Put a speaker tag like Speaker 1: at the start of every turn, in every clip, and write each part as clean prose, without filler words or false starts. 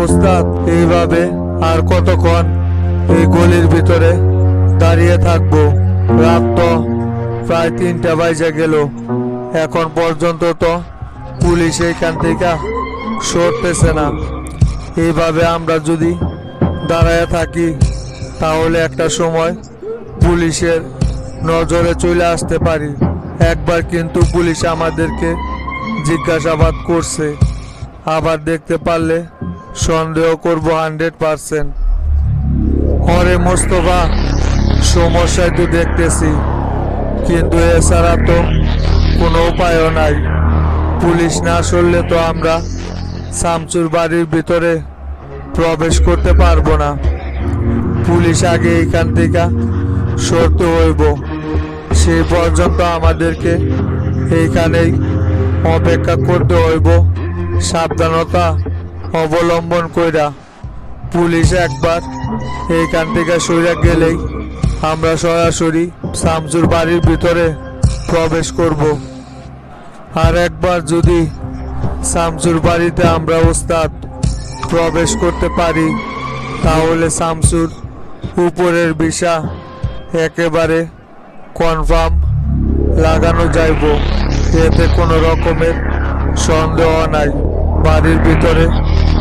Speaker 1: ওস্তাদ, এইভাবে আর কতক্ষণ এই গলির ভিতরে দাঁড়িয়ে থাকবো? রাত তো প্রায় 3টা বাজে গেল, এখন পর্যন্ত তো পুলিশ এইখান থেকে সরতেছে না। এইভাবে আমরা যদি দাঁড়ায় থাকি তাহলে একটা সময় পুলিশের নজরে চলে আসতে পারি। একবার কিন্তু পুলিশ আমাদেরকে জিজ্ঞাসাবাদ করছে, আবার দেখতে পারলে সন্দেহ করব 100%। হরে মোস্তফা, সমস্যায় তো দেখতেছি, কিন্তু এছাড়া তো কোনো উপায়ও নাই। পুলিশ না সরলে তো আমরা শামসুর বাড়ির ভিতরে প্রবেশ করতে পারবো না। পুলিশ আগে এইখান থেকে সরতে হইব, সেই পর্যন্ত আমাদেরকে এইখানেই অপেক্ষা করতে হইব, সাবধানতা অবলম্বন কইরা। পুলিশ একবার এইখান থেকে সরে গেলেই আমরা সরাসরি শামসুর বাড়ির ভিতরে প্রবেশ করব। আর একবার যদি শামসুর বাড়িতে আমরা ওস্তাদ প্রবেশ করতে পারি তাহলে শামসুর উপরের ভিসা একেবারে কনফার্ম লাগানো যাইব, এতে কোনো রকমের সন্দেহ নাই। বাড়ির ভিতরে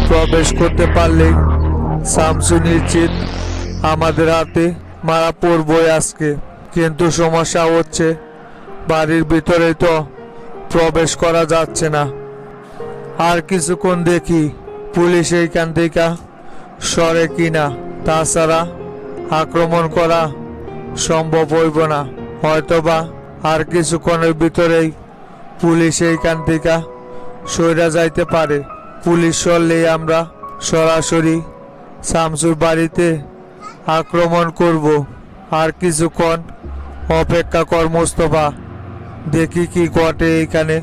Speaker 1: প্রবেশ করতে পারলেই শামসু নিশ্চিত আমাদের হাতে মারা পড়বই আজকে। কিন্তু সমস্যা হচ্ছে বাড়ির ভিতরে তো প্রবেশ করা যাচ্ছে না। আর কিছুক্ষণ দেখি পুলিশ এইখান থেকে সরে কিনা, তাছাড়া আক্রমণ করা সম্ভব হইব না। হয়তোবা আর কিছুক্ষণের ভিতরেই পুলিশ এইখান থেকে সরে যাইতে পারে। পুলিশ সরলেই আমরা সরাসরি শামসুর বাড়িতে আক্রমণ করব। আর কিছুক্ষণ অপেক্ষা কর মোস্তফা, দেখি কি ঘটে এইখানে।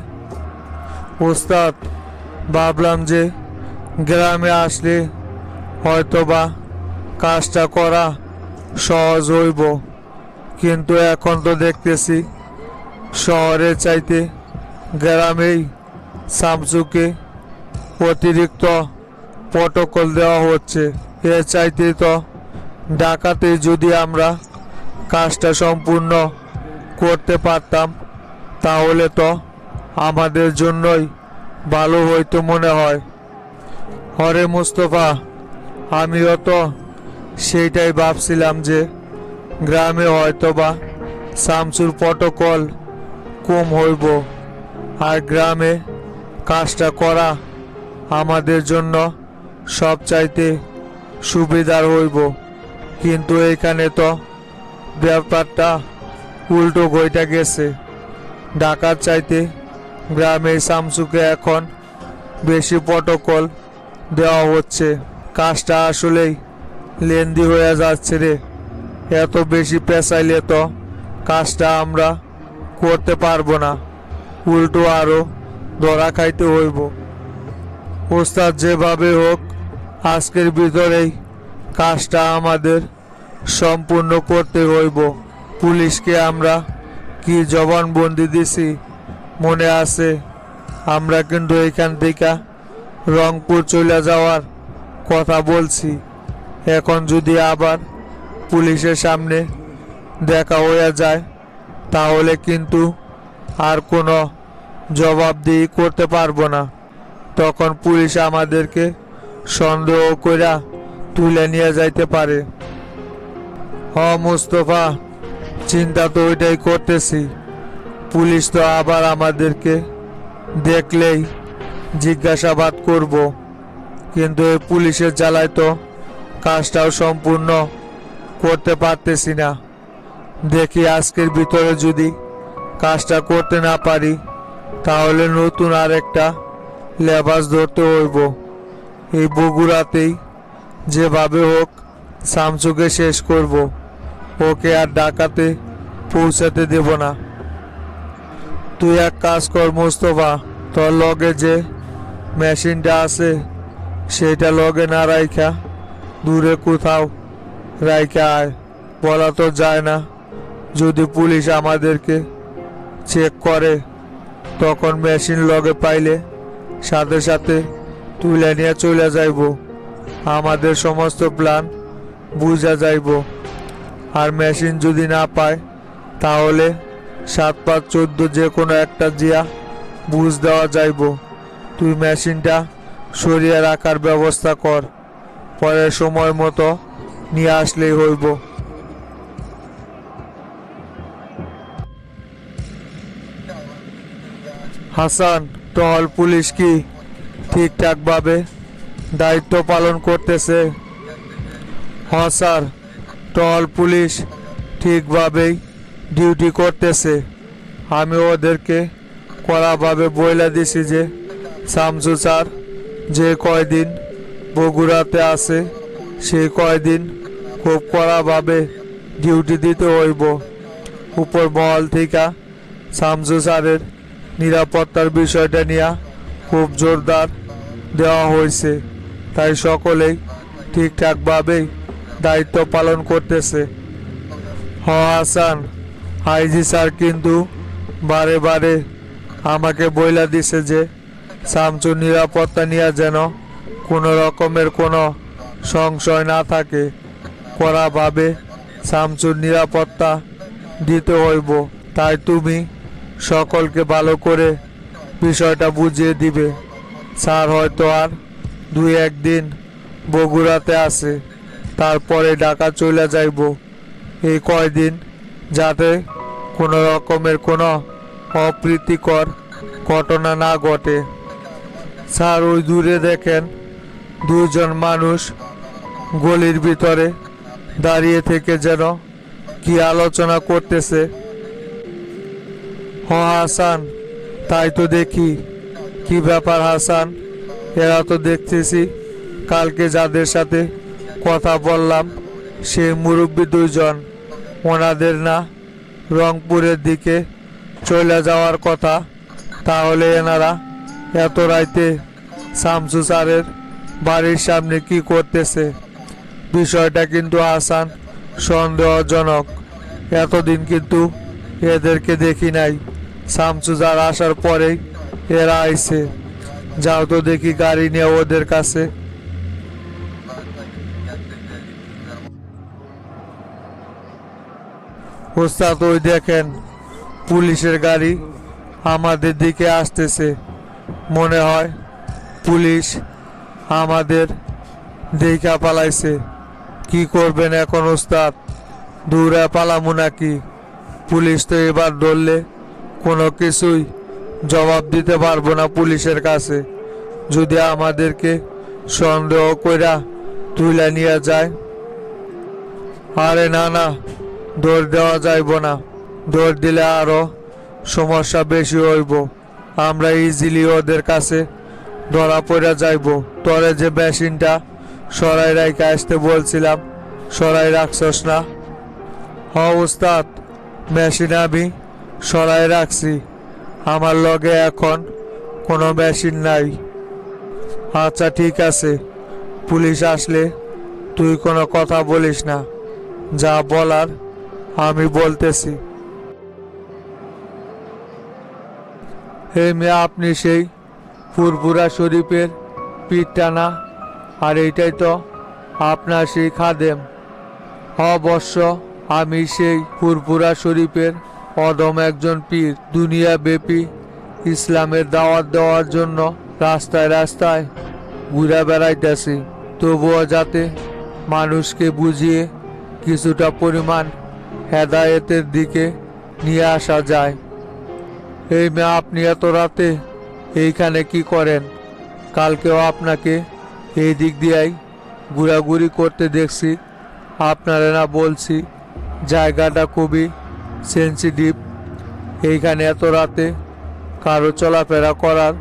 Speaker 1: ওস্তাদ, ভাবলাম যে গ্রামে আসলে হয়তোবা কাজটা করা সহজ হইব, কিন্তু এখন তো দেখতেছি শহরের চাইতে গ্রামেই শামসুকে অতিরিক্ত প্রটোকল দেওয়া হচ্ছে। এর চাইতে তো ঢাকাতে যদি আমরা কাজটা সম্পূর্ণ করতে পারতাম তাহলে তো আমাদের জন্যই ভালো হইতো মনে হয়। হরে মোস্তফা, আমিও তো সেইটাই ভাবছিলাম যে গ্রামে হয়তোবা শামসুর প্রটোকল কম হইব, আর গ্রামে কাজটা করা আমাদের জন্য সবচাইতে সুবিধার হইব। কিন্তু এখানে তো ব্যাপারটা উল্টো গইটা গেছে। ঢাকার চাইতে গ্রামে শামসুকে এখন বেশি প্রটোকল দেওয়া হচ্ছে। কাজটা আসলেই লেন্দি হয়ে যাচ্ছে রে। এত বেশি পেঁচাইলে তো কাজটা আমরা করতে পারবো না, উল্টো আরো ধরা খাইতে হইব। ওস্তাদ, যেভাবে হোক আজকের ভিতরেই কাজটা আমাদের সম্পূর্ণ করতে হইব। পুলিশকে আমরা কি জবানবন্দি দিছি মনে আছে? আমরা কিন্তু এখান থেকে রংপুর চলে যাওয়ার কথা বলছি। এখন যদি আবার পুলিশের সামনে দেখা হয়ে যায় তাহলে কিন্তু আর কোনো জবাবদিহি করতে পারবো না। তখন পুলিশ আমাদেরকে সন্দেহ কইরা তুলে নিয়ে যাইতে পারে। মোস্তফা, চিন্তা তো ওইটাই করতেছি। পুলিশ তো আবার আমাদেরকে দেখলেই জিজ্ঞাসাবাদ করব, কিন্তু এই পুলিশের জ্বালায় তো কাজটাও সম্পূর্ণ করতে পারতেছি না। দেখি আজকের ভিতরে যদি কাজটা করতে না পারি তাহলে নতুন আরেকটা লেবাস ধরতে হইব। এই বগুড়াতেই যেভাবে হোক শামসুকে শেষ করব, ওকে আর ঢাকাতে পৌঁছাতে দেব না। তুই এক কাজ কর মোস্তফা, তোর লগে যে মেশিনটা আছে সেটা লগে না রাইখা দূরে কোথাও রাইখা আয়। বলা তো যায় না, যদি পুলিশ আমাদেরকে চেক করে তখন মেশিন লগে পাইলে সাথে সাথে তুলে নিয়ে চলে যাইব। আমাদের সমস্ত প্ল্যান বুঝা যাইব। আর মেশিন যদি না পায় তাহলে 7-5-14 যে কোনো একটা জিয়া বুঝ দেওয়া যাইব। তুই মেশিনটা সরিয়ে রাখার ব্যবস্থা কর, পরে সময় মতো নিয়ে আসলেই হইব। হাসান, টহল পুলিশ কি ঠিকঠাকভাবে দায়িত্ব পালন করতেছে? হ্যাঁ স্যার, টহল পুলিশ ঠিকভাবেই ডিউটি করতেছে। আমি ওদেরকে কড়াভাবে বইলা দিছি যে শামসু স্যার যে কয়দিন বগুড়াতে আছে সেই কয়দিন খুব কড়াভাবে ডিউটি দিতে হইব। উপর মহল থেকে শামসু স্যারের নিরাপত্তার বিষয়টা নিয়ে খুব জোরদার দেওয়া হয়েছে, তাই সকলেই ঠিকঠাকভাবেই দায়িত্ব পালন করতেছে। হাসান, আইজি স্যার কিন্তু বারে বারে আমাকে বইলা দিছে যে শামসুর নিরাপত্তা নিয়ে যেন কোনো রকমের কোনো সংশয় না থাকে। কড়াভাবে শামসুর নিরাপত্তা দিতে হইব, তাই তুমি সকলকে ভালো করে বিষয়টা বুঝিয়ে দিবে। স্যার হয়তো আর 2-1 দিন বগুড়াতে আছে, তারপরে ঢাকা চলে যাইব। এই কয়দিন যাতে কোনো রকমের কোনো অপ্রীতিকর ঘটনা না ঘটে। স্যার, ওই দূরে দেখেন 2জন মানুষ গলির ভিতরে দাঁড়িয়ে থেকে যেন কি আলোচনা করতেছে। হাসান, তাই তো দেখি। কি ব্যাপার হাসান? এরা তো দেখতেছি কালকে যাদের সাথে কথা বললাম সে মুরব্বী 2জন, ওনাদের না রংপুরের দিকে চলে যাওয়ার কথা? তাহলে এনারা এত রাইতে শামসু স্যারের বাড়ির সামনে কি করতেছে? বিষয়টা কিন্তু হাসান সন্দেহজনক। এতদিন কিন্তু এদেরকে দেখি নাই। শামসু স্যার আসার পরেই এরা আইছে। যাও তো দেখি গাড়ি নিয়ে ওদের কাছে। ওস্তাদ, ওই দেখেন পুলিশের গাড়ি আমাদের দিকে আসতেছে। মনে হয় পুলিশ আমাদের দেখা পালাইছে। কি করবেন এখন ওস্তাদ? দৌড়ে পালামু নাকি? পুলিশ তো এবার ধরলে কোনো কিছুই জবাব দিতে পারবো না পুলিশের কাছে। যদি আমাদেরকে সন্দেহ কইরা তুলে নিয়ে যায়। আরে না না, দৌড় দেওয়া যাইব না। দৌড় দিলে আরো সমস্যা বেশি হইব। আমরা ইজিলি ওদের কাছে ধরা পড়ে যাইব। তোরে যে মেশিনটা সরাই রাইখে আসতে বলছিলাম, সরাই রাখছস না? হ উস্তাদ, মেশিন আমি সরাই রাখছি। আমার লগে এখন কোনো মেশিন নাই। আচ্ছা ঠিক আছে, পুলিশ আসলে তুই কোনো কথা বলিস না। যা বলার আমি বলতেছি। হে মেয়ে, আপনি সেই ফুরফুরা শরীফের পীরটা না? আর এইটাই তো আপনার সেই খাদেম। অবশ্য আমি সেই ফুরফুরা শরীফের অদম একজন পীর। দুনিয়াব্যাপী ইসলামের দাওয়াত দেওয়ার জন্য রাস্তায় রাস্তায় ঘুরে বেড়াইতেছি, তবুও যাতে মানুষকে বুঝিয়ে কিছুটা পরিমাণ হেদায়েতের দিকে নিয়ে আসা যায়। এই মেয়ে, আপনি এত রাতে এইখানে কি করেন? কালকেও আপনাকে এই দিক দিয়েই ঘোরাঘুরি করতে দেখছি। আপনারা না বলছি জায়গাটা খুবই সেন্সিটিভ, এইখানে এত রাতে কারো চলাফেরা করার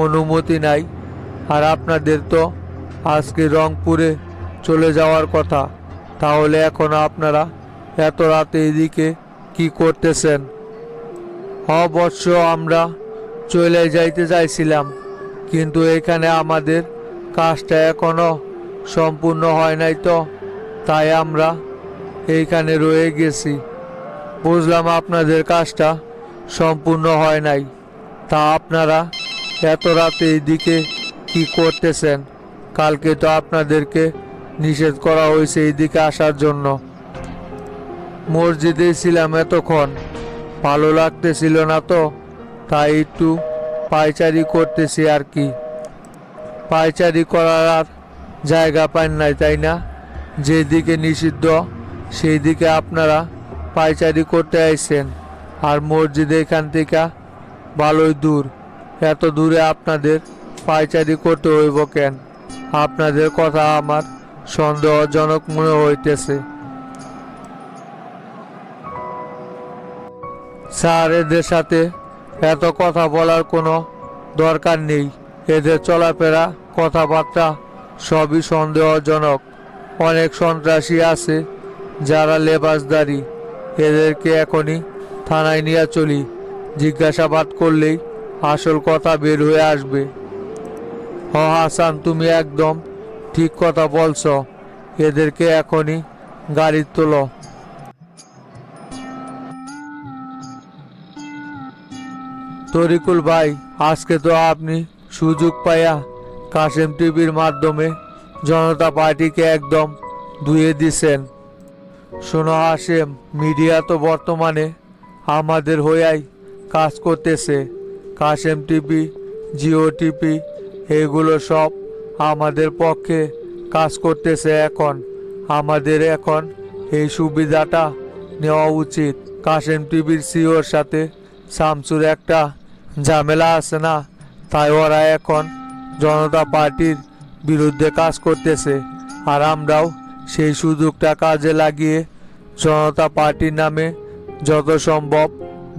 Speaker 1: অনুমতি নাই। আর আপনাদের তো আজকে রংপুরে চলে যাওয়ার কথা, তাহলে এখন আপনারা এত রাতে এদিকে কি করতেছেন? অবশ্য আমরা চলে যাইতে চাইছিলাম, কিন্তু এখানে আমাদের কাজটা এখনো সম্পূর্ণ হয় নাই, তো তাই আমরা এইখানে রয়ে গেছি। বুঝলাম আপনাদের কাজটা সম্পূর্ণ হয় নাই, তা আপনারা এত রাতে এইদিকে কি করতেছেন? কালকে তো আপনাদেরকে নিষেধ করা হয়েছে এইদিকে আসার জন্য। মসজিদে ছিলাম এতক্ষণ, ভালো লাগতেছিল না তো, তাই একটু পায়চারি করতেছি আর কি। পায়চারি করার আর জায়গা পান নাই তাই না? যেদিকে নিষিদ্ধ সেই দিকে আপনারা পায়চারি করতে আইছেন, আর মসজিদ এখান থেকে ভালোই দূর। এত দূরে আপনাদের পায়চারি করতে হইব কেন? আপনাদের কথা আমার সন্দেহজনক মনে হইতেছে। স্যার, এদের সাথে এত কথা বলার কোনো দরকার নেই। এদের চলাফেরা, কথাবার্তা সবই সন্দেহজনক। অনেক সন্ত্রাসী আছে যারা লেবাসদারি। এদেরকে এখনই থানায় নিয়ে চলি। জিজ্ঞাসাবাদ করলেই আসল কথা বের হয়ে আসবে। হাসান, তুমি একদম ঠিক কথা বলছ। এদেরকে এখনই গাড়ি তোলো। তরিকুল ভাই, আজকে তো আপনি সুযোগ পাইয়া কাশেম টিভির মাধ্যমে জনতা পার্টিকে একদম ধুয়ে দিছেন। শোনো হাসেম, মিডিয়া তো বর্তমানে আমাদের হইয়াই কাজ করতেছে। কাশেম টিভি, জিও টিভি, এগুলো সব আমাদের পক্ষে কাজ করতেছে। এখন আমাদের এখন এই সুবিধাটা নেওয়া উচিত। কাশেম টিভির সিওর সাথে শামসুর একটা ঝামেলা আছে না, তাই ওরা এখন জনতা পার্টির বিরুদ্ধে কাজ করতেছে। আর আমরাও সেই সুযোগটা কাজে লাগিয়ে জনতা পার্টির নামে যত সম্ভব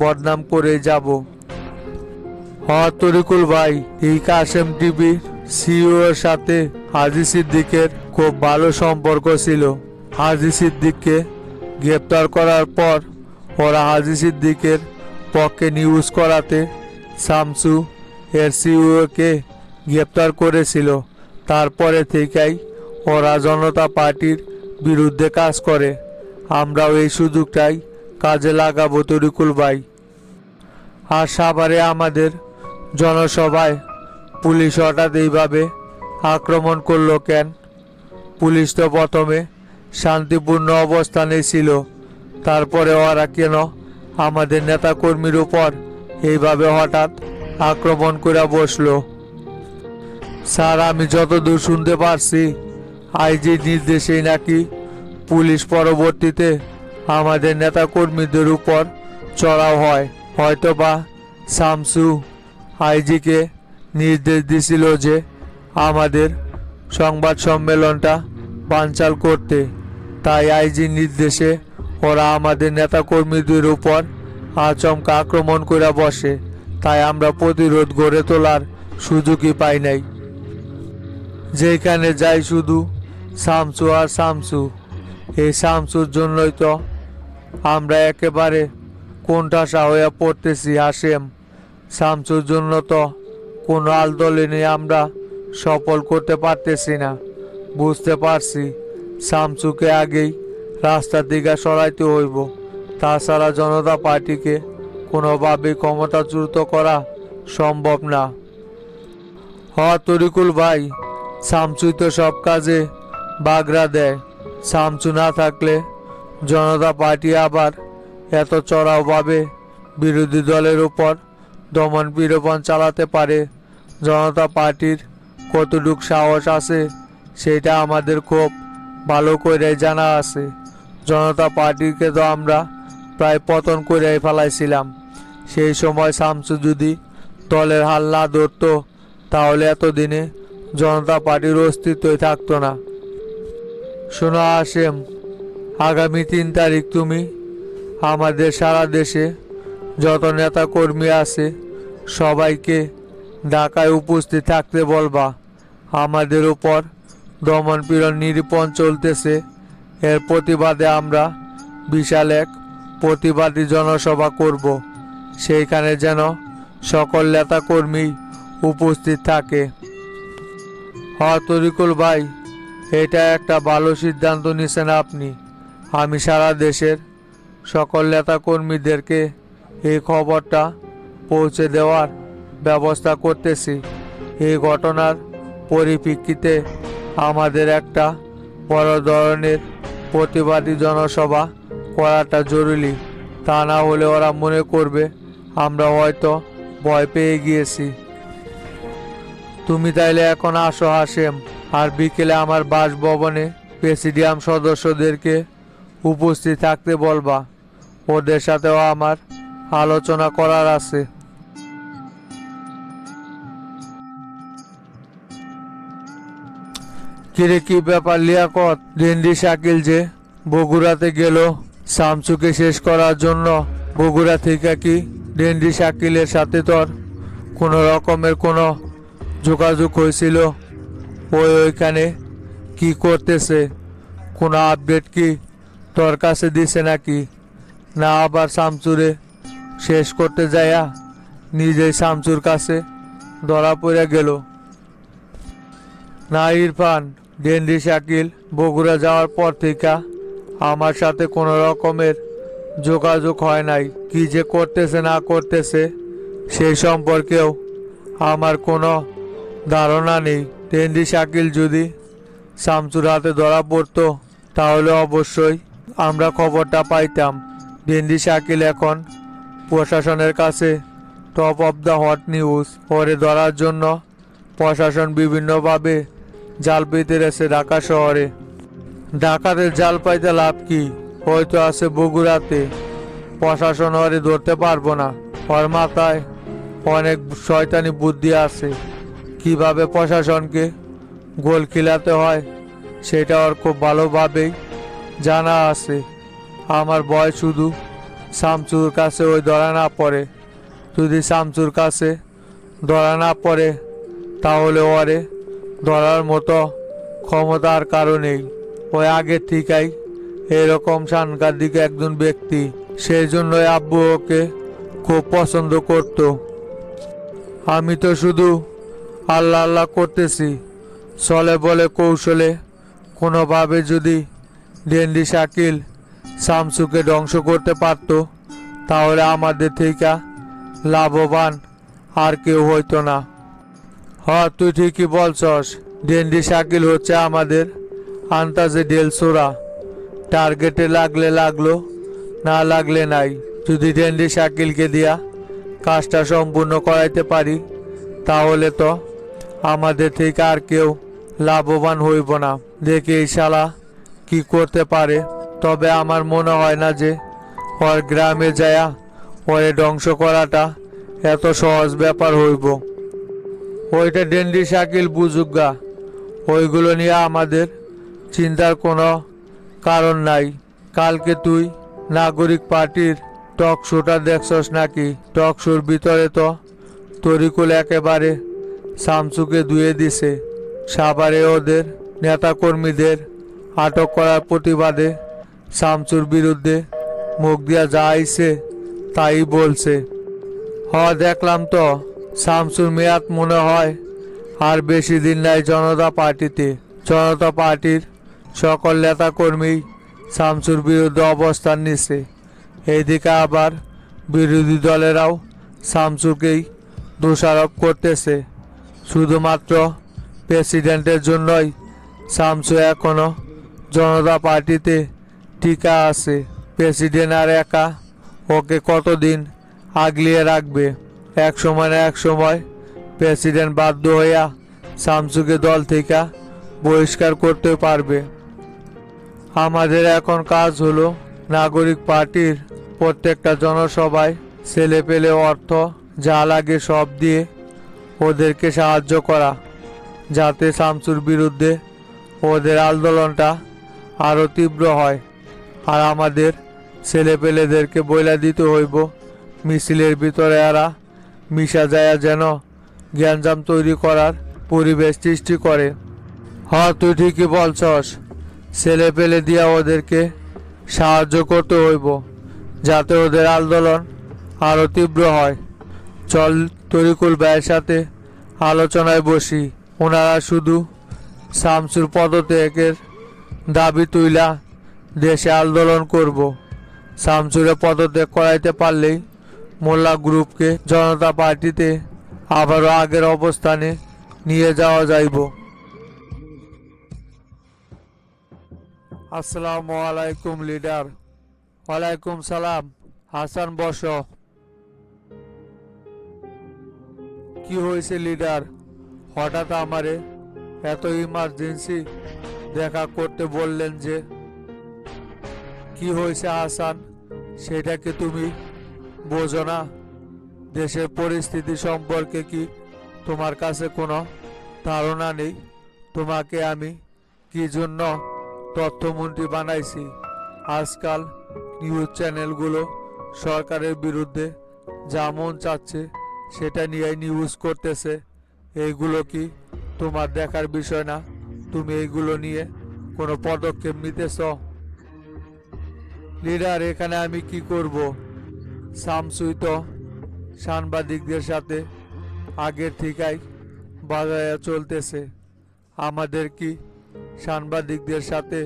Speaker 1: বদনাম করে যাব। তরিকুল ভাই, এই কাশেম টিভির সিইওর সাথে হাজি সিদ্দিকের খুব ভালো সম্পর্ক ছিল। হাজি সিদ্দিককে গ্রেপ্তার করার পর ওরা হাজি সিদ্দিকের পক্ষে নিউজ করাতে শামসু এর সিইওকে গ্রেপ্তার করেছিল। তারপরে থেকেই ওরা জনতা পার্টির বিরুদ্ধে কাজ করে। আমরাও এই সুযোগটাই কাজে লাগাবো তরিকুল ভাই। আর সাভারে আমাদের জনসভায় পুলিশ হঠাৎ এইভাবে আক্রমণ করলো কেন? পুলিশ তো প্রথমে শান্তিপূর্ণ অবস্থানে ছিল, তারপরে ওরা কেন আমাদের নেতাকর্মীর উপর এইভাবে হঠাৎ আক্রমণ করে বসলো? স্যার, আমি যতদূর শুনতে পারছি, আইজির নির্দেশেই নাকি পুলিশ পরবর্তীতে আমাদের নেতাকর্মীদের উপর চড়াও হয়। হয়তোবা শামসু আইজিকে নির্দেশ দিছিল যে আমাদের সংবাদ সম্মেলনটা বানচাল করতে, তাই আইজির নির্দেশে ওরা আমাদের নেতাকর্মীদের উপর আচমকা আক্রমণ করে বসে। তাই আমরা প্রতিরোধ গড়ে তোলার সুযোগই পাই নাই। যেখানে যাই শুধু শামসু আর শামসু। এই শামসুর জন্যই তো আমরা একেবারে কোণঠাসা হয়ে পড়তেছি হাসেম। শামসুর জন্য তো কোনো আলদোলনে আমরা সফল করতে পারতেছি না। বুঝতে পারছি শামসুকে আগেই রাস্তা দিকে সরাইতে হইব, তাছাড়া জনতা পার্টিকে কোনোভাবেই ক্ষমতাচ্যুত করা সম্ভব না। তরিকুল ভাই, শামসুই তো সব কাজে বাগড়া দেয়। শামসু না থাকলে জনতা পার্টি আবার এত চড়াওভাবে বিরোধী দলের উপর দমন পীড়ন চালাতে পারে? জনতা পার্টির কতটুক সাহস আছে সেটা আমাদের খুব ভালো করে জানা আছে। জনতা পার্টিকে তো আমরা প্রায় পতন করে ফেলাইছিলাম। সেই সময় শামসু যদি দলের হাল না ধরতো, তাহলে এতদিনে জনতা পার্টির অস্তিত্বই থাকতো না। শোনো হাসেম, আগামী 3 তারিখ তুমি আমাদের সারা দেশে যত নেতা কর্মী আছে সবাইকে ঢাকায় উপস্থিত থাকতে বলবা। আমাদের উপর দমন পীড়ন নিরীপণ চলতেছে, এর প্রতিবাদে আমরা বিশাল এক প্রতিবাদী জনসভা করব। সেইখানে যেন সকল নেতা কর্মী উপস্থিত থাকে। তরিকুল ভাই, এটা একটা ভালো সিদ্ধান্ত নিয়েছেন আপনি। আমি সারা দেশের সকল নেতা কর্মীদেরকে এই খবরটা পৌঁছে দেওয়ার ব্যবস্থা করতেছি। এই ঘটনার পরিপ্রেক্ষিতে আমাদের একটা বড় ধরনের প্রতিবাদী জনসভা করাটা জরুরি। তা না হলে ওরা মনে করবে আমরা হয়তো ভয় পেয়ে গিয়েছি। তুমি তাইলে এখন আসো হাশেম, আর বিকেলে আমার বাসভবনে প্রেসিডিয়াম সদস্যদেরকে উপস্থিত থাকতে বলবা। ওদের সাথেও আমার আলোচনা করার আছে। কিরে, কি ব্যাপার লিয়াকত? ডেন্ডি শাকিল যে বগুড়াতে গেল শামসুকে শেষ করার জন্য, বগুড়া থেকে কি ডেন্ডি শাকিলের সাথে তোর কোনো রকমের কোনো যোগাযোগ হয়েছিল? ওইখানে কি করতেছে? কোনো আপডেট কি তোর কাছে দিছে নাকি? না আবার শামসুরে শেষ করতে যায়া নিজেই শামসুর কাছে ধরা পড়ে গেল? না ইরফান, ডেন্ডি শাকিল বগুড়া যাওয়ার পর থেকে আমার সাথে কোনো রকমের যোগাযোগ হয় নাই। কি যে করতেছে না করতেছে সেই সম্পর্কেও আমার কোনো ধারণা নেই। ডেন্ডি শাকিল যদি শামসুর হাতে ধরা পড়তো তাহলে অবশ্যই আমরা খবরটা পাইতাম। ডেন্ডি শাকিল এখন প্রশাসনের কাছে top of the hot news. ওরে ধরার জন্য প্রশাসন বিভিন্নভাবে জাল পেতে রয়েছে ঢাকা শহরে। ডাকাতের জাল পাইতে লাভ কি? হয়তো আছে বগুড়াতে। প্রশাসন ওরে ধরতে পারবো না। ওর মাথায় অনেক শয়তানি বুদ্ধি আছে। কিভাবে প্রশাসনকে গোল খিলাতে হয় সেটা ওর খুব ভালোভাবেই জানা আছে। আমার ভয় শুধু শামসুর কাছে ওই ধরা না পড়ে। যদি শামসুর কাছে ধরা না পড়ে তাহলে ওরে ধরার মতো ক্ষমতার কারণেই ওই আগে থেকেই এরকম সাংঘাতিক একজন ব্যক্তি। সেই জন্যই আব্বু ওকে খুব পছন্দ করত। আমি তো শুধু আল্লাহ আল্লাহ করতেছি, চলে বলে কৌশলে কোনোভাবে যদি ডেন্ডি শাকিল শামসুকে ধ্বংস করতে পারত তাহলে আমাদের থেকে লাভবান আর কেউ হইতো না। হ্যাঁ, তুই ঠিকই বলছস। ডেন্ডি শাকিল হচ্ছে আমাদের আন্তাজে ডেলসোরা। টার্গেটে লাগলে লাগলো, না লাগলে নাই। যদি ডেন্ডি শাকিলকে দিয়া কাজটা সম্পূর্ণ করাইতে পারি তাহলে তো আমাদের থেকে আর কেউ লাভবান হইব না। দেখি এই শালা কি করতে পারে। তবে আমার মনে হয় না যে ওর গ্রামে যায়া ওরে ধ্বংস করাটা এত সহজ ব্যাপার হইব। ওইটা ডেন্ডি শাকিল বুঝুগা, ওইগুলো নিয়ে আমাদের চিন্তার কোনো কারণ নাই। কালকে তুই নাগরিক পার্টির টক শোটা দেখছস নাকি? টক শোর ভিতরে তো তরিকুল একেবারে শামসুকে ধুয়ে দিছে। সাভারে ওদের নেতাকর্মীদের আটক করার প্রতিবাদে শামসুর বিরুদ্ধে মুখ দিয়া যা আইছে তাই বলছে। দেখলাম তো। শামসুর মেয়াদ মনে হয় আর বেশি দিন নাই জনতা পার্টিতে। জনতা পার্টির সকল নেতাকর্মী শামসুর বিরুদ্ধে অবস্থান নিচ্ছে। এইদিকে আবার বিরোধী দলেরাও শামসুকেই দোষারোপ করতেছে। শুধুমাত্র প্রেসিডেন্টের জন্যই শামসু এখনো জনতা পার্টিতে টিকা আছে। প্রেসিডেন্ট আর একা ওকে কতদিন আগলিয়ে রাখবে? এক সময় না এক সময় প্রেসিডেন্ট বাধ্য হইয়া শামসুকে দল থেকে বহিষ্কার করতে পারবে। আমাদের এখন কাজ হলো নাগরিক পার্টির প্রত্যেকটা জনসভায় ছেলে পেলে অর্থ যা লাগে সব দিয়ে ওদেরকে সাহায্য করা, যাতে শামসুর বিরুদ্ধে ওদের আন্দোলনটা আরও তীব্র হয়। আর আমাদের ছেলে পেলেদেরকে বইলা দিতে হইব মিছিলের ভিতরে এরা মিশা যায় যেন জ্ঞানজাম তৈরি করার পরিবেশ সৃষ্টি করে। তুই ঠিকই বলছস। ছেলে পেলে দিয়া ওদেরকে সাহায্য করতে হইব যাতে ওদের আন্দোলন আরও তীব্র হয়। চল তরিকুল ভাইয়ের সাথে আলোচনায় বসি। ওনারা শুধু শামসুর পদত্যাগের দাবি তুইলা দেশে আন্দোলন করব। শামসুরে পদত্যাগ করাইতে পারলেই মোল্লা গ্রুপকে জনতা পার্টিতে আবারও আগের অবস্থানে নিয়ে যাওয়া যাইব। আসসালামু আলাইকুম লিডার। ওয়ালাইকুম সালাম। হাসান বসো। কি হয়েছে লিডার? হঠাৎ আমারে এত ইমার্জেন্সি দেখা করতে বললেন যে? কি হয়েছে হাসান, সেটা কি তুমি বোঝো না? দেশের পরিস্থিতি সম্পর্কে কি তোমার কাছে কোনো ধারণা নেই? তোমাকে আমি কি জন্য তথ্যমন্ত্রী বানাইছি? আজকাল নিউজ চ্যানেলগুলো সরকারের বিরুদ্ধে যা মন চাচ্ছে সেটা নিয়ে নিউজ করতেছে। এইগুলো কি তোমার দেখার বিষয় না? তুমি এইগুলো নিয়ে কোনো পদক্ষেপ নিতেছ? লিডার, এখানে আমি কি করব? শামসুই তো সাংবাদিকদের সাথে আগের থেকেই বাজারে চলতেছে। আমাদের কি সাংবাদিকদের সাথে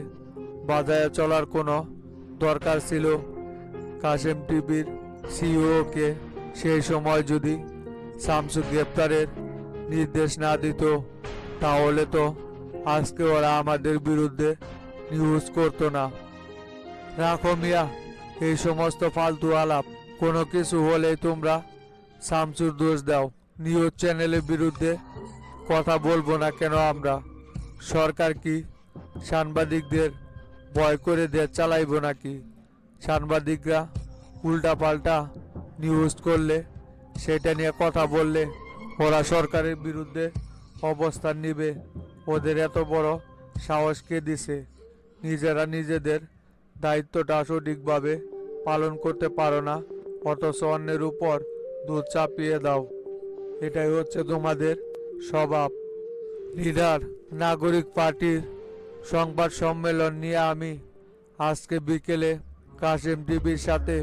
Speaker 1: বাজারে চলার কোনো দরকার ছিল? কাশেম টিভির সিইওকে সেই সময় যদি শামসু গ্রেপ্তারের নির্দেশ না দিত, তাহলে তো আজকে ওরা আমাদের বিরুদ্ধে নিউজ করতো না। রাখো মিয়া এই সমস্ত ফালতু আলাপ। কোনো কিছু হলেই তোমরা শামসুর দোষ দাও। নিউজ চ্যানেলের বিরুদ্ধে কথা বলবো না কেন আমরা? সরকার কি সাংবাদিকদের ভয় করে দেশ চালাইব নাকি? সাংবাদিকরা উল্টাপাল্টা নিউজ করলে, সেটা নিয়ে কথা বললে ওরা সরকারের বিরুদ্ধে অবস্থান নিবে? ওদের এত বড় সাহস কে দিছে? নিজেরা নিজেদের দায়িত্বটা সঠিকভাবে পালন করতে পারো না, অথচ অন্যের উপর দুধ চাপিয়ে দাও। এটাই হচ্ছে তোমাদের স্বভাব। লিডার, নাগরিক পার্টির সংবাদ সম্মেলন নিয়ে আমি আজকে বিকেলে কাশেম টিভির সাথে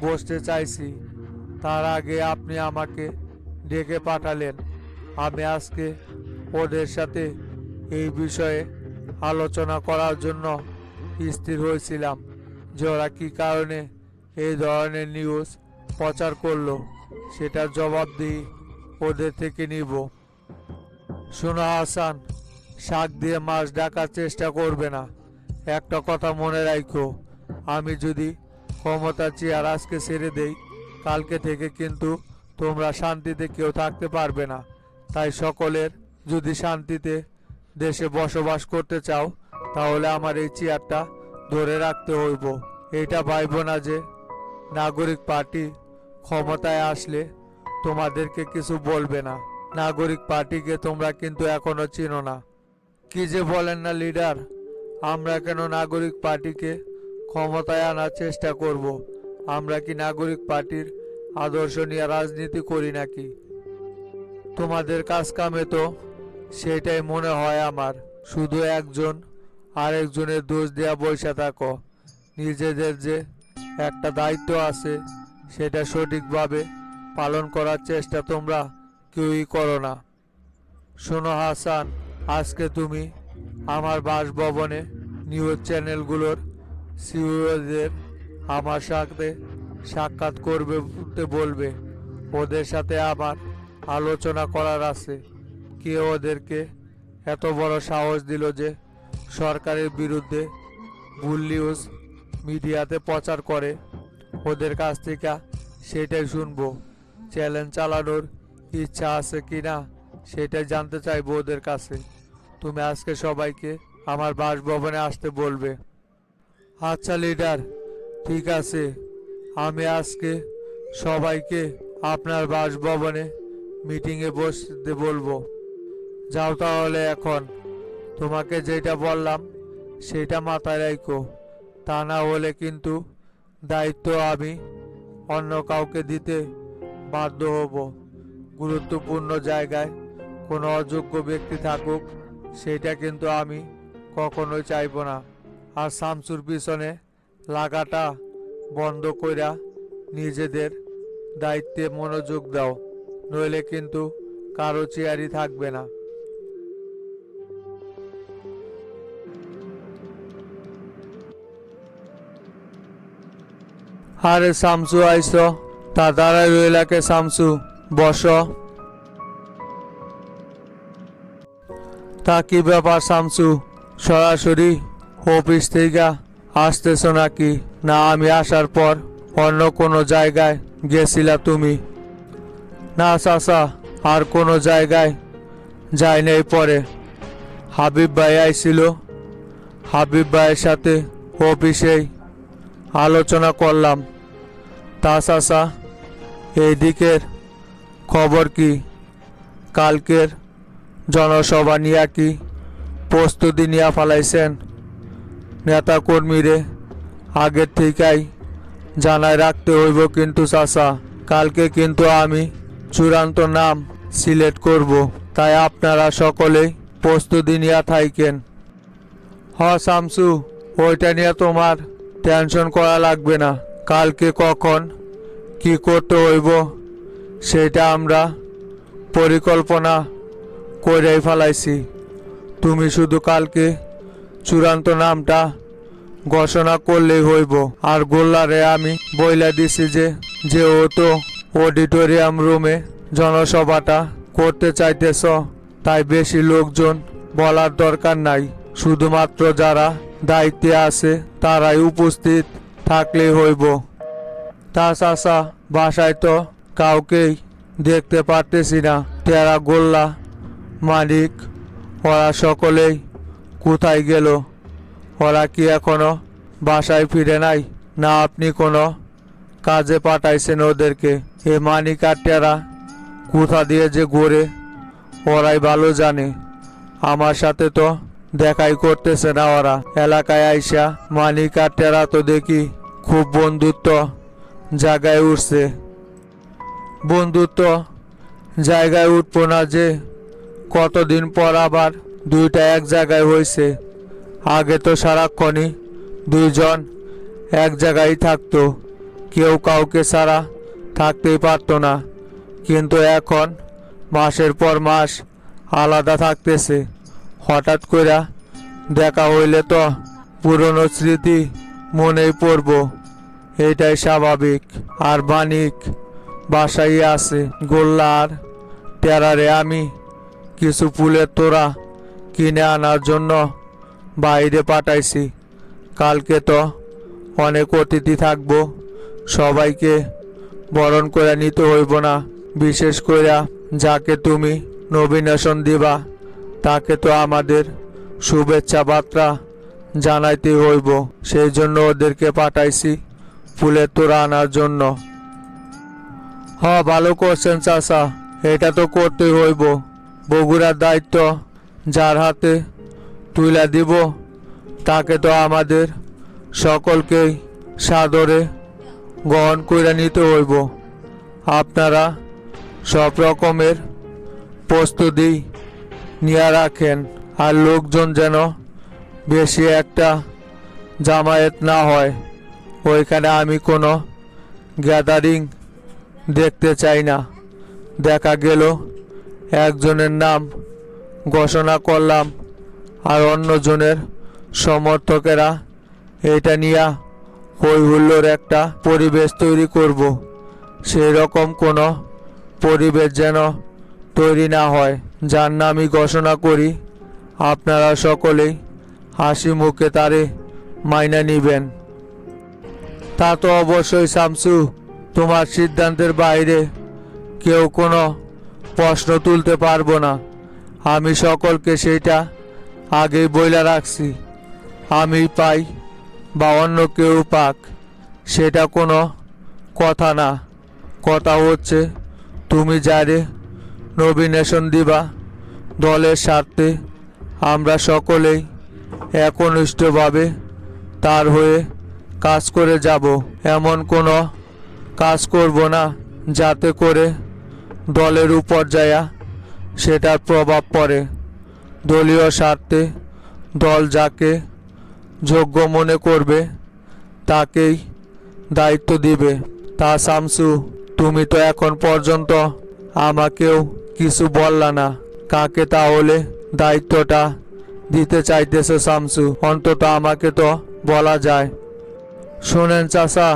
Speaker 1: বসতে চাইছি। তার আগে আপনি আমাকে ডেকে পাঠালেন। আমি আজকে ওদের সাথে এই বিষয়ে আলোচনা করার জন্য স্থির হয়েছিলাম যে ওরা কী কারণে এই ধরনের নিউজ প্রচার করলো, সেটার জবাবদিহি ওদের থেকে নিব। শোনো হাসান, শাক দিয়ে মাছ ঢাকার চেষ্টা করবে না। একটা কথা মনে রাখো, আমি যদি ক্ষমতা চেয়ার আজকে ছেড়ে দেই, কালকে থেকে কিন্তু তোমরা শান্তিতে কেউ থাকতে পারবে না। তাই সকলের যদি শান্তিতে দেশে বসবাস করতে চাও, তাহলে আমার এই চেয়ারটা ধরে রাখতে হইব। এটা ভাইব না যে নাগরিক পার্টি ক্ষমতায় আসলে তোমাদেরকে কিছু বলবে না। নাগরিক পার্টিকে তোমরা কিন্তু এখনো চিনো না। কি যে বলেন না লিডার, আমরা কেন নাগরিক পার্টিকে ক্ষমতায় আনার চেষ্টা করব? আমরা কি নাগরিক পার্টির আদর্শ নিয়ে রাজনীতি করি নাকি? তোমাদের কাজ কামে তো সেটাই মনে হয় আমার। শুধু একজন আরেকজনের দোষ দেয়া বসে থাকো। নিজেদের যে একটা দায়িত্ব আছে সেটা সঠিকভাবে পালন করার চেষ্টা তোমরা কেউই করো না। শোনো হাসান, আজকে তুমি আমার বাসভবনে নিউজ চ্যানেলগুলোর সিইওদের আমার সাথে সাক্ষাৎ করবে বলবে। ওদের সাথে আমার আলোচনা করার আছে। কে ওদেরকে এত বড় সাহস দিল যে সরকারের বিরুদ্ধে ভুল নিউজ মিডিয়াতে প্রচার করে? ওদের কাছ থেকে সেটাই শুনবো। চ্যালেঞ্জ চালানোর ইচ্ছা আছে কি না সেটাই জানতে চাইবো ওদের কাছে। তুমি আজকে সবাইকে আমার বাসভবনে আসতে বলবে। আচ্ছা লিডার, ঠিক আছে। আমি আজকে সবাইকে আপনার বাসভবনে মিটিংয়ে বসতে বলবো। যাও তাহলে এখন। তোমাকে যেটা বললাম সেটা মাথায় রাখো। তা না হলে কিন্তু দায়িত্ব আমি অন্য কাউকে দিতে বাধ্য হব। গুরুত্বপূর্ণ জায়গায় কোনো অযোগ্য ব্যক্তি থাকুক, সেটা কিন্তু আমি কখনোই চাইব না। আর শামসুর পিছনে লাগাটা বন্ধ কইরা নিজেদের দায়িত্বে মনোযোগ দাও, নইলে কিন্তু কারো চেয়ারই থাকবে না। আরে শামসু আইস, তা দাঁড়ায় রইলাকে? শামসু বস। তা কি ব্যাপার শামসু, সরাসরি অফিস থেকে আসতেছো নাকি, না আমি আসার পর অন্য কোনো জায়গায় গেছিলা তুমি? না চাচা, আর কোনো জায়গায় যাই নাই। পরে হাবিব ভাই আইছিল, হাবিব ভাইয়ের সাথে অফিসেই আলোচনা করলাম। তা চাচা, এই দিকের খবর কি? কালকের জনসভা নিয়ে কি প্রস্তুতি নিয়ে ফেলাইছেন? নেতা কর্মীরে আগের থেকেই জানায় রাখতে হইব কিন্তু চাচা, কালকে কিন্তু আমি চূড়ান্ত নাম সিলেক্ট করব, তাই আপনারা সকলেই প্রস্তুতি নিয়ে থাকেন। হ শামসু, ওইটা নিয়ে তোমার টেনশন করা লাগবে না। কালকে কখন কি করতে হইব সেটা আমরা পরিকল্পনা করেই ফেলাইছি। তুমি শুধু কালকে চূড়ান্ত নামটা ঘোষণা করলেই হইব। আর গোল্লারে আমি বইলা দিছি যে ও তো অডিটোরিয়াম রুমে জনসভাটা করতে চাইতেছ, তাই বেশি লোকজন বলার দরকার নাই। শুধুমাত্র যারা দায়িত্বে আছে তারাই উপস্থিত থাকলেই হইব। তা চাচা, বাসায় তো কাউকেই দেখতে পারতেছি না। টেরা, গোল্লা, মানিক ওরা সকলেই কোথায় গেল? ওরা কি এখনো বাসায় ফিরে নাই, না আপনি কোনো কাজে পাঠাইছেন ওদেরকে? এ মানিক আর টেরা কোথা দিয়ে যে ঘুরে ওরাই ভালো জানে। আমার সাথে তো দেখাই করতেছে না ওরা। এলাকায় আইসা মানিক আর টেরা তো দেখি খুব বন্ধুত্ব জায়গায় উঠছে। বন্ধুত্ব জায়গায় উঠবো না যে কতদিন পর আবার দুইটা এক জায়গায় হয়েছে। আগে তো সারাক্ষণই দুইজন এক জায়গায় থাকতো, কেউ কাউকে ছাড়া থাকতেই পারতো না। কিন্তু এখন মাসের পর মাস আলাদা থাকতেছে। হঠাৎ করে দেখা হইলে তো পুরনো স্মৃতি মনেই পড়ব, এটাই স্বাভাবিক। আর মানিক বাসায় আছে। গোল্লা আর টেরারে আমি কিছু ফুলের তোড়া কিনে আনার জন্য বাইরে পাঠাইছি। কালকে তো অনেক অতিথি থাকবো, সবাইকে বরণ করে নিতে হইব না? বিশেষ করে যাকে তুমি নমিনেশন দিবা তাকে তো আমাদের শুভেচ্ছা বার্তা জানাইতে হইব। সেই জন্য ওদেরকে পাঠাইছি ফুলের তোড়া আনার জন্য। ভালো করছেন চাচা, এটা তো করতেই হইব। বগুড়ার দায়িত্ব যার হাতে তুলে দিব তাকে তো আমাদের সকলকেই সাদরে গ্রহণ করে নিতে হইব। আপনারা সব রকমের প্রস্তুতি নিয়ে রাখেন, আর লোকজন যেন বেশি একটা জামায়াত না হয়। ওইখানে আমি কোনো গ্যাদারিং দেখতে চাই না। দেখা গেল একজনের নাম ঘোষণা করলাম আর অন্যজনের সমর্থকেরা এটা নিয়ে হই হুল্লোর একটা পরিবেশ তৈরি করব। সেই রকম কোনো পরিবেশ যেন তৈরি না হয়। যার নামই ঘোষণা করি আপনারা সকলেই হাসি মুখে তারে মাইনা নিবেন। তা তো অবশ্যই শামসু, তোমার সিদ্ধান্তের বাইরে কেউ কোনো প্রশ্ন তুলতে পারবো না। আমি সকলকে সেইটা আগেই বইলা রাখছি। আমি পাই বা অন্য কেউ পাক সেটা কোনো কথা না। কথা হচ্ছে তুমি যারে নমিনেশন দিবা দলের স্বার্থে আমরা সকলেই একনিষ্ঠভাবে তার হয়ে কাজ করে যাব। এমন কোনো কাজ করব না যাতে করে দলের উপর যায়া সেটার প্রভাব পড়ে। দলীয় স্বার্থে দল যাকে যোগ্য মনে করবে তাকেই দায়িত্ব দিবে। তা শামসু, তুমি তো এখন পর্যন্ত আমাকেও কিছু বললা না, কাকে তাহলে দায়িত্বটা দিতে চাইতেছে শামসু? অন্তত আমাকে তো বলা যায়। শোনেন চাচা,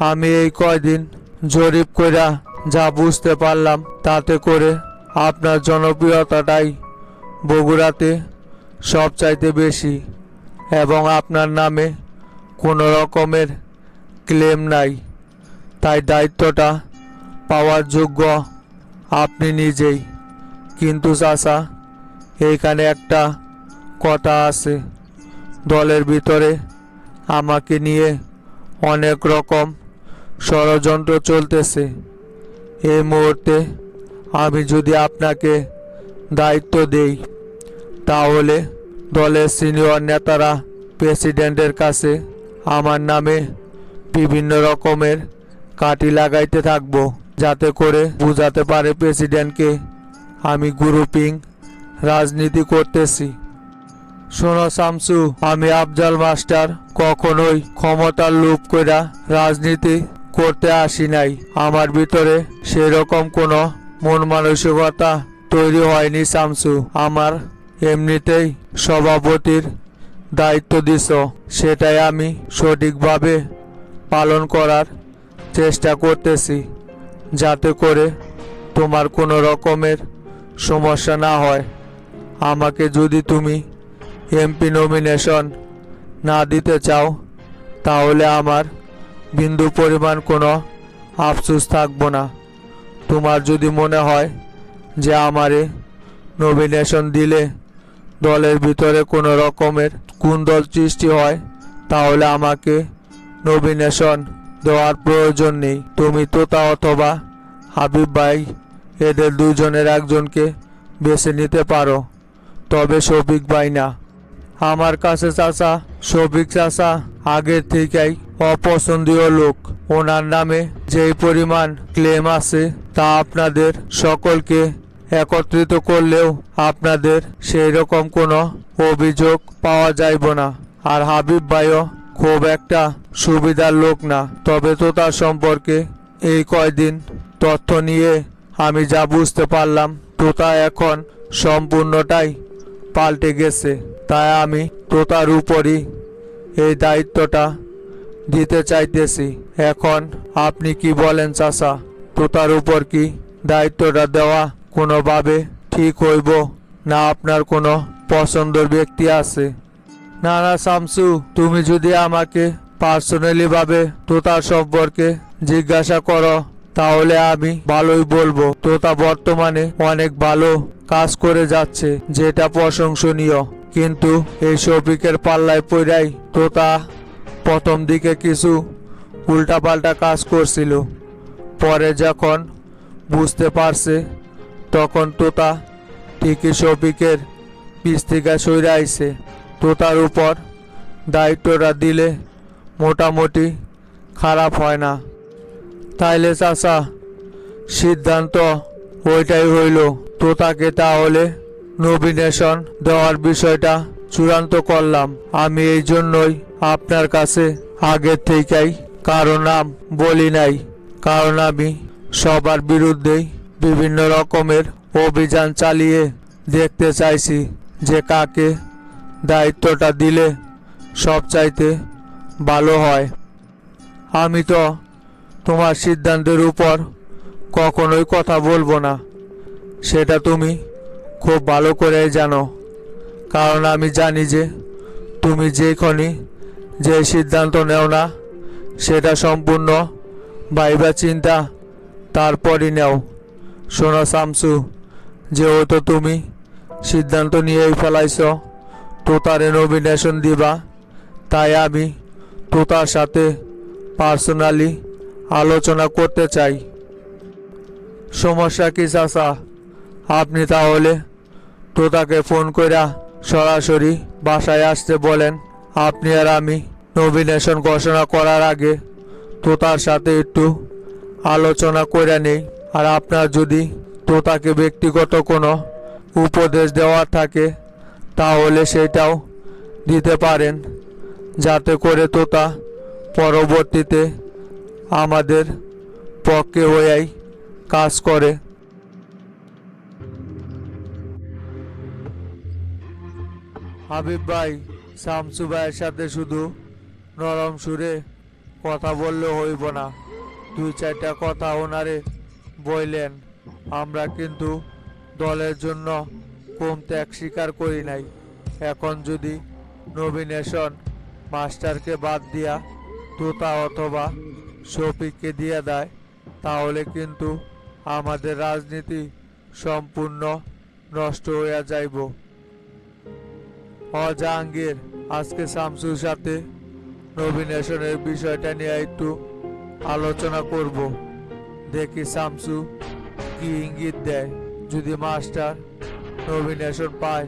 Speaker 1: আমি এই কয়দিন জরিপ কইরা যা বুঝতে পারলাম তাতে করে আপনার জনপ্রিয়তাটাই বগুড়াতে সবচাইতে বেশি, এবং আপনার নামে কোনো রকমের ক্লেম নাই, তাই দায়িত্বটা পাওয়ার যোগ্য আপনি নিজেই। কিন্তু চাচা, এইখানে একটা কথা আছে। দলের ভিতরে আমাকে নিয়ে অনেক রকম ষড়যন্ত্র চলতেছে। এই মুহূর্তে আমি যদি আপনাকে দায়িত্ব দেই, তাহলে দলের সিনিয়র নেতারা প্রেসিডেন্টের কাছে আমার নামে বিভিন্ন রকমের কাঠি লাগাইতে থাকবো, যাতে করে বোঝাতে পারে প্রেসিডেন্টকে আমি গ্রুপিং রাজনীতি করতেছি। শোনো শামসু, আমি আফজাল মাস্টার কখনোই ক্ষমতার লোভ কইরা রাজনীতি করতে আসি নাই। আমার ভিতরে সেরকম কোনো মন মানসিকতা তৈরি হয়নি শামসু। আমার এমনিতেই সভাপতির দায়িত্ব দিছ, সেটাই আমি সঠিকভাবে পালন করার চেষ্টা করতেছি, যাতে করে তোমার কোনো রকমের সমস্যা না হয়। আমাকে যদি তুমি এমপি নমিনেশন না দিতে চাও, তাহলে আমার বিন্দু পরিমাণ কোনো আফসোস থাকবো না। তোমার যদি মনে হয় যে আমারে নমিনেশন দিলে দলের ভিতরে কোনো রকমের কুন্দল সৃষ্টি হয়, তাহলে আমাকে নমিনেশন দেওয়ার প্রয়োজন নেই। তুমি তোতা অথবা হাবিব ভাই, এদের দুজনের একজনকে বেছে নিতে পারো, তবে শফিক ভাই না। আমার কাছে চাচা, শফিক চাচা আগের থেকেই অপছন্দীয় লোক। ওনার নামে যেই পরিমাণ ক্লেম আছে, তা আপনাদের সকলকে একত্রিত করলেও আপনাদের সেই রকম কোনো অভিযোগ পাওয়া যাইব না। আর হাবিব ভাইও খুব একটা সুবিধার লোক না। তবে তোতার সম্পর্কে এই কয়দিন তথ্য নিয়ে আমি যা বুঝতে পারলাম, তোতা এখন সম্পূর্ণটাই পাল্টে গেছে। তাই আমি তোতার উপরই এই দায়িত্বটা দিতে চাইতেছি। এখন আপনি কি বলেন চাচা? তোতার উপর কি দায়িত্বটা দেওয়া কোনোভাবে ঠিক হইব, না আপনার কোনো পছন্দের ব্যক্তি আছে? না না শামসু, তুমি যদি আমাকে পার্সোনালি ভাবে তোতার সম্পর্কে জিজ্ঞাসা করো, তাহলে আমি ভালোই বলবো। তোতা বর্তমানে অনেক ভালো কাজ করে যাচ্ছে, যেটা প্রশংসনীয়। কিন্তু এই শফিকের পাল্লায় পড়াই তোতা প্রথম দিকে কিছু উল্টাপাল্টা কাজ করছিল। পরে যখন বুঝতে পারছে, তখন তোতা ঠিকই শফিকের পিছ থেকে সরে আইছে। তোতার উপর দায়িত্বটা দিলে মোটামুটি খারাপ হয় না। তাইলে চাচা, সিদ্ধান্ত ওইটাই হইল। তোতাকে তাহলে নমিনেশন দেওয়ার বিষয়টা চূড়ান্ত করলাম। আমি এই জন্যই আপনার কাছে আগের থেকেই কারো নাম বলি নাই, কারণ আমি সবার বিরুদ্ধেই বিভিন্ন রকমের অভিযান চালিয়ে দেখতে চাইছি যে কাকে দায়িত্বটা দিলে সবচাইতে ভালো হয়। আমি তো তোমার সিদ্ধান্তের উপর কখনোই কথা বলবো না, সেটা তুমি খুব ভালো করে জানো। কারণ আমি জানি যে তুমি যেখানে যে সিদ্ধান্ত নেও না, সেটা সম্পূর্ণ ভাইবা চিন্তা তারপরই নেও। শোনো শামসু, যেহেতু তুমি সিদ্ধান্ত নিয়েই ফেলাইছ তোতারে নমিনেশন দিবা, তাই আমি তোতার সাথে পার্সোনালি আলোচনা করতে চাই। সমস্যা কি চাচা? আপনি তাহলে তোতাকে ফোন কইরা সরাসরি বাসায় আসতে বলেন। আপনি আর আমি নমিনেশন ঘোষণা করার আগে তোতার সাথে একটু আলোচনা করে নেই। আর আপনার যদি তোতাকে ব্যক্তিগত কোনো উপদেশ দেওয়ার থাকে, তাহলে সেটাও দিতে পারেন, যাতে করে তোতা পরবর্তীতে আমাদের পক্ষে হয়েই কাজ করে। হাবিব ভাই, শামসু ভাইয়ের সাথে শুধু নরম সুরে কথা বললে হইব না, দুই চারটা কথা ওনারে বললেন। আমরা কিন্তু দলের জন্য কম ত্যাগ স্বীকার করি নাই। এখন যদি নমিনেশন মাস্টারকে বাদ দিয়া তোতা অথবা শফিককে দিয়ে দেয়, তাহলে কিন্তু আমাদের রাজনীতি সম্পূর্ণ নষ্ট হইয়া যাইব। জাহাঙ্গীর, আজকে শামসুর সাথে নমিনেশনের বিষয়টা নিয়ে একটু আলোচনা করব। দেখি শামসু কি ইঙ্গিত দেয়। যদি মাস্টার নমিনেশন পায়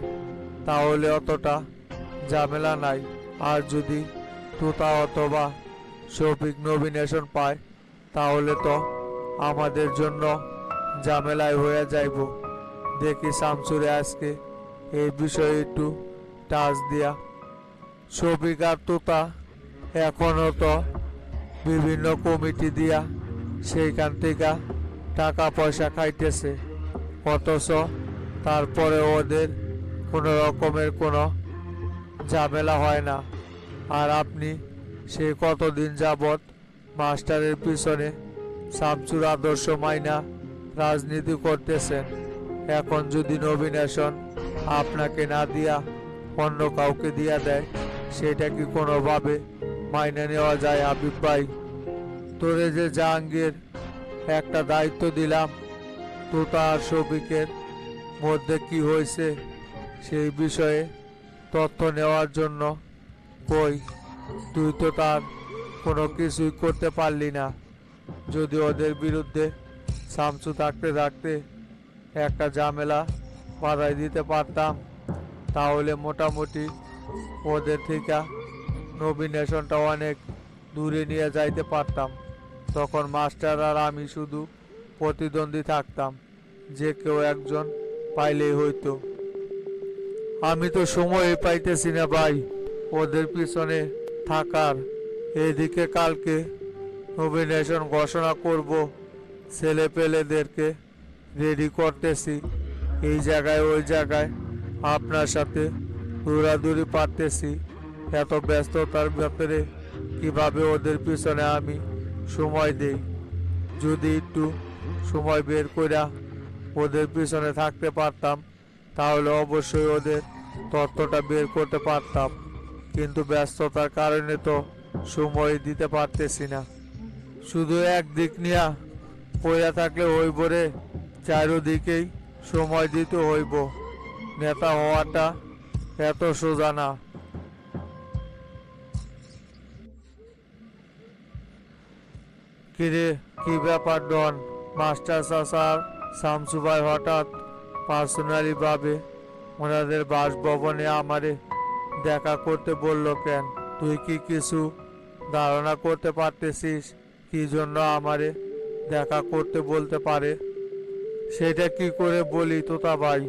Speaker 1: তাহলে অতটা ঝামেলা নাই, আর যদি তোতা অথবা শফিক নমিনেশন পায় তাহলে তো আমাদের জন্য ঝামেলায় হয়ে যাইব। দেখি শামসুরে আজকে এই বিষয়ে একটু টাচ দিয়া। শফিক আর তোতা এখনো তো বিভিন্ন কমিটি দিয়া সেইখান থেকে টাকা পয়সা খাইতেছে, অথচ তারপরে ওদের কোনো রকমের কোনো ঝামেলা হয় না। আর আপনি সে কতদিন যাবৎ মাস্টারের পিছনে শামসুর আদর্শ মাইনা রাজনীতি করতেছেন। এখন যদি নমিনেশন আপনাকে না দিয়া অন্য কাউকে দিয়া দেয়, সেটা কি কোনোভাবে মাইনে নেওয়া যায়? হাবিব ভাই, তোরে যে জাহাঙ্গীর একটা দায়িত্ব দিলাম, তোতা আর শফিকের মধ্যে কি হয়েছে সেই বিষয়ে তথ্য নেওয়ার জন্য, কই তুই তো তার কোনো কিছুই করতে পারলি না। যদি ওদের বিরুদ্ধে শামসু থাকতে থাকতে একটা ঝামেলা বাধাই দিতে পারতাম, তাহলে মোটামুটি ওদের থেকে নমিনেশনটা অনেক দূরে নিয়ে যাইতে পারতাম। তখন মাস্টার আর আমি শুধু প্রতিদ্বন্দ্বী থাকতাম, যে কেউ একজন পাইলেই হইতো। আমি তো সময়ই পাইতেছি না ভাই ওদের পিছনে থাকার। এদিকে কালকে নমিনেশন ঘোষণা করব, ছেলে পেলেদেরকে রেডি করতেছি। এই জায়গায় ওই জায়গায় আপনার সাথে দৌড়াদৌড়ি পারতেছি। এত ব্যস্ততার ব্যাপারে কিভাবে ওদের পিছনে আমি সময় দেই? যদি একটু সময় বের কইরা ওদের পিছনে থাকতে পারতাম তাহলে অবশ্যই ওদের তথ্যটা বের করতে পারতাম, কিন্তু ব্যস্ততার কারণে তো সময় দিতে পারতেছি না। শুধু একদিক নিয়ে পড়ে থাকলে হইব রে, চারিদিকেই সময় দিতে হইব। নেতা হওয়াটা এত সোজা না। কিরে, কি ব্যাপার ডন? মাস্টার চাচার শামসু ভাই হঠাৎ পার্সোনালি ভাবে ওনাদের বাসভবনে আমারে দেখা করতে বলল কেন? তুই কি কিছু ধারণা করতে পারতেছিস কি জন্য আমারে দেখা করতে বলতে পারে? সেটা কি করে বলি তোতা ভাই?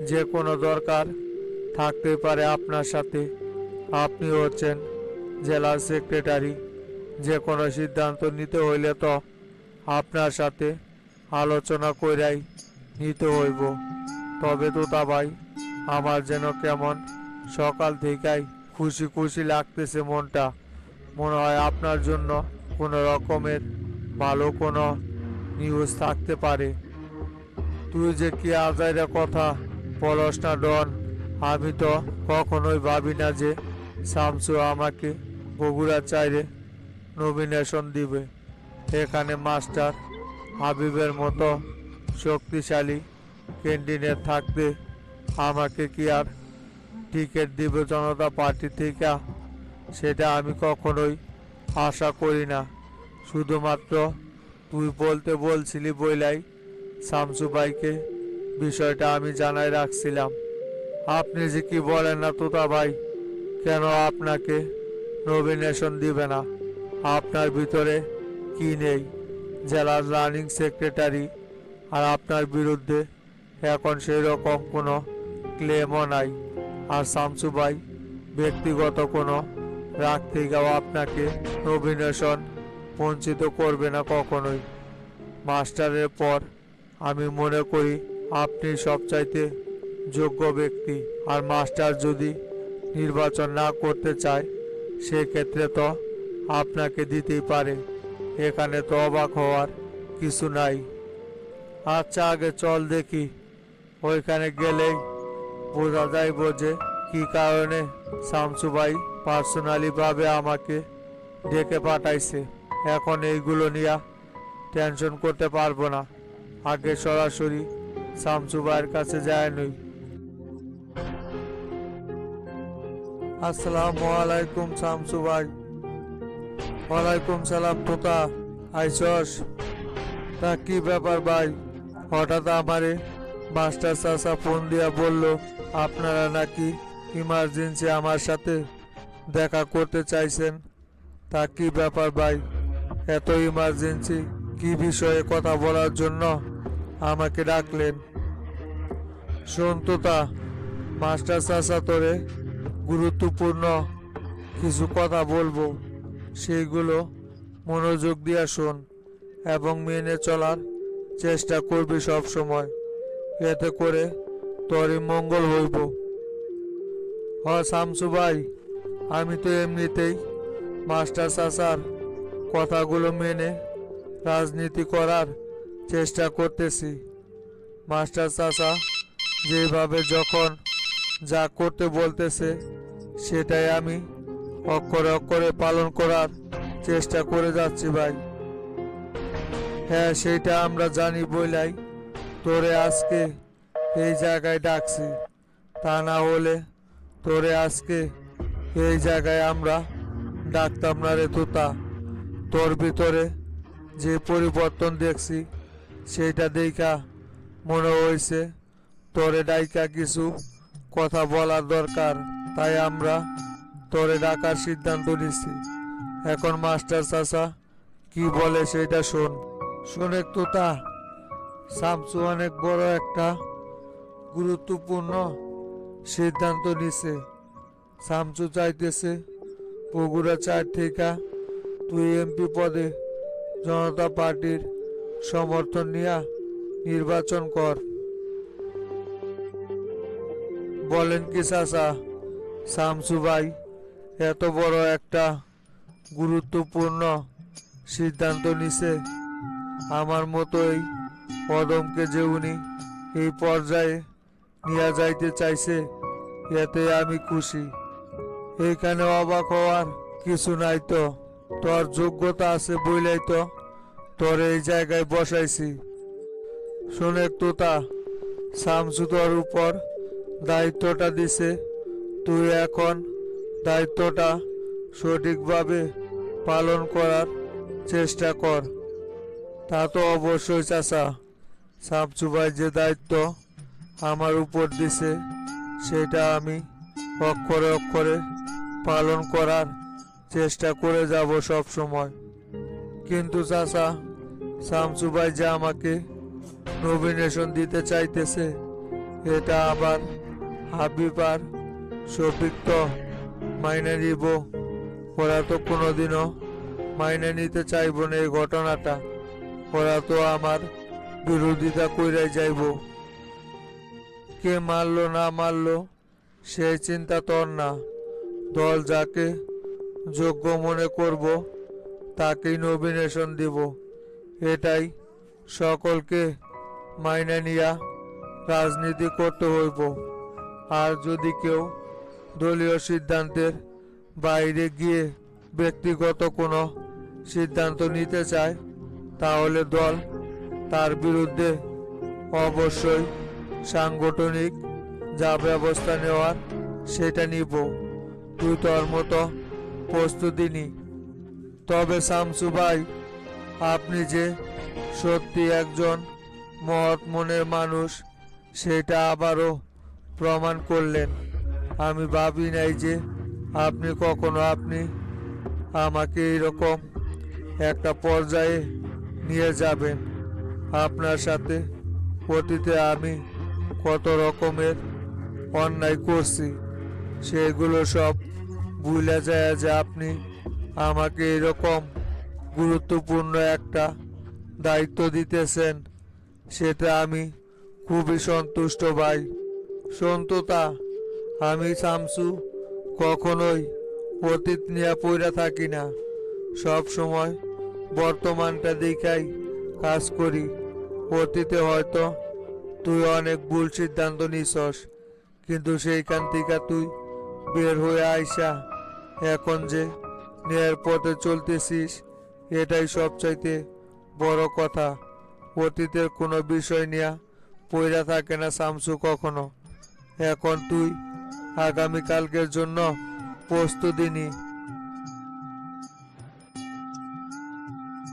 Speaker 1: যে কোনো দরকার থাকতে পারে আপনার সাথে। আপনি হচ্ছেন জেলার সেক্রেটারি, যে কোনো সিদ্ধান্ত নিতে হইলে তো আপনার সাথে আলোচনা কইরাই নিতে হইব। তবে তোতা ভাই, আমার যেন কেমন সকাল থেকেই খুশি খুশি লাগতেছে মনটা। মনে হয় আপনার জন্য কোনো রকমের ভালো কোনো নিউজ থাকতে পারে। তুই যে কি আজাইরা কথা বলস না ডন। আমি তো কখনোই ভাবি না যে শামসু আমাকে বগুড়া চাইরে নমিনেশন দিবে। এখানে মাস্টার হাবিবের মতো শক্তিশালী ক্যান্ডিডেট থাকতে আমাকে কি আর টিকিট দিবে জনতা পার্টি থেকে? সেটা আমি কখনোই আশা করি না। শুধুমাত্র তুই বলতে বলছিলি বইলাই শামসু ভাইকে বিষয়টা আমি জানাই রাখছিলাম। আপনি যে কি বলেন না তোতা ভাই, কেন আপনাকে নমিনেশন দিবে না? আপনার ভিতরে কি নেই? জেলার রানিং সেক্রেটারি, আর আপনার বিরুদ্ধে এখন সেই রকম কোনো ক্লেমও নাই। আর শামসু ভাই ব্যক্তিগত কোনো রাগ থেকেও আপনাকে নমিনেশন বঞ্চিত করবে না কখনোই। মাস্টারের পর আমি মনে করি আপনি সবচাইতে যোগ্য ব্যক্তি। আর মাস্টার যদি নির্বাচন না করতে চায় সেক্ষেত্রে তো আপনাকে দিতেই পারে। এখানে তো অবাক হওয়ার কিছু নাই। আচ্ছা, আগে চল দেখি, ওইখানে গেলেই বোঝা যাইব যে কি কারণে শামসু ভাই পার্সোনালি ভাবে আমাকে ডেকে পাঠাইছে। এখন এইগুলো নিয়ে টেনশন করতে পারবো না, আগে সরাসরি শামসু ভাইয়ের কাছে যায় নই। আসসালামু আলাইকুম শামসু ভাই। ওয়ালাইকুম সালাম তোতা, আইসস? তা কি ব্যাপার ভাই, হঠাৎ আমারে মাস্টার চাচা ফোন দিয়া বলল আপনারা নাকি ইমার্জেন্সি আমার সাথে দেখা করতে চাইছেন। তা কি ব্যাপার ভাই, এত ইমার্জেন্সি কি বিষয়ে কথা বলার জন্য আমাকে ডাকলেন? শোন তোতা, মাস্টার চাচা তোরে গুরুত্বপূর্ণ কিছু কথা বলবো, সেইগুলো মনোযোগ দিয়া শোন এবং মেনে চলার চেষ্টা করবি সব সময়, এতে করে তোরই মঙ্গল হইব। শামসু ভাই, আমি তো এমনিতেই মাস্টার চাচার কথাগুলো মেনে রাজনীতি করার চেষ্টা করতেছি। মাস্টার চাচা যেভাবে যখন যা করতে বলতেছে সেটাই আমি অক্ষরে অক্ষরে পালন করার চেষ্টা করে যাচ্ছি ভাই। হ্যাঁ, সেইটা আমরা জানি বইলাই তোরে আজকে এই জায়গায় ডাকছি, তা না হলে তোরে আজকে এই জায়গায় আমরা ডাকতাম না রে তোতা। তোর ভিতরে যে পরিবর্তন দেখছি সেইটা দেখা মনে হয়েছে তোরে ডাইকা কিছু কথা বলার দরকার, তাই আমরা তোরে ডাকার সিদ্ধান্ত নিছি। এখন মাস্টার চাচা কি বলে সেটা শোন। শোনে তোতা, শামসু অনেক বড় একটা গুরুত্বপূর্ণ সিদ্ধান্ত নিছে। শামসু চাইতেছে বগুড়া 4 থেকে তুই এমপি পদে জনতা পার্টির সমর্থন নিয়ে নির্বাচন কর। বলেন কি চাচা, শামসু ভাই এত বড় একটা গুরুত্বপূর্ণ সিদ্ধান্ত নিছে? আমার মতোই অদমকে যে উনি এই পর্যায়ে নিয়ে যাইতে চাইছে, এতে আমি খুশি। এখানে অবাক হওয়ার কিছু নাই তো, তোর যোগ্যতা আছে বইলাই তো তোর এই জায়গায় বসাইছি। শোনে তোতা, শামসু তোর উপর দায়িত্বটা দিছে, তুই এখন দায়িত্বটা সঠিকভাবে পালন করার চেষ্টা কর। তা তো অবশ্যই চাচা, শামসু ভাই যে দায়িত্ব আমার উপর দিছে সেটা আমি অক্ষরে অক্ষরে পালন করার চেষ্টা করে যাব সব সময়। কিন্তু চাচা, শামসু ভাই যে আমাকে নমিনেশন দিতে চাইতেছে, এটা আবার হাবিব আর শফিক তো মাইনে নিব? ওরা তো কোনোদিনও মাইনে নিতে চাইব না এই ঘটনাটা, ওরা তো আমার বিরোধিতা কইরাই যাইব। কে মারলো না মারলো সেই চিন্তা তোর না, দল যাকে যোগ্য মনে করব তাকেই নমিনেশন দিব, এটাই সকলকে মাইনে নিয়া রাজনীতি করতে হইব। আর যদি কেউ দলীয় সিদ্ধান্তের বাইরে গিয়ে ব্যক্তিগত কোনো সিদ্ধান্ত নিতে চায়, তাহলে দল তার বিরুদ্ধে অবশ্যই সাংগঠনিক যা ব্যবস্থা নেওয়ার সেটা নিব। তুই তোর মতো প্রস্তুতি নি। তবে শামসু ভাই, আপনি যে সত্যি একজন মহৎ মনের মানুষ সেটা আবারও প্রমাণ করলেন। আমি ভাবি নাই যে আপনি কখনো আমাকে এরকম একটা পর্যায়ে নিয়ে যাবেন। আপনার সাথে অতীতে আমি কত রকমের অন্যায় করছি, সেগুলো সব ভুলে যায় যে আপনি আমাকে এরকম গুরুত্বপূর্ণ একটা দায়িত্ব দিতেছেন, সেটা আমি খুবই সন্তুষ্ট ভাই। সন্তুতা, আমি শামসু কখনোই অতীত নিয়ে পড়ে থাকি না, সব সময় বর্তমানটা দেখাই কাজ করি। অতীতে হয়তো তুই অনেক ভুল সিদ্ধান্ত নিছস, কিন্তু সেইখান থেকে তুই বের হয়ে আইসা এখন যে ন্যায়ের পথে চলতেছিস, এটাই সবচাইতে বড় কথা। অতীতের কোনো বিষয় নিয়ে পইরা থাকে না শামসু কখনো। এখন তুই আগামীকালকের জন্য প্রস্তুতি নি।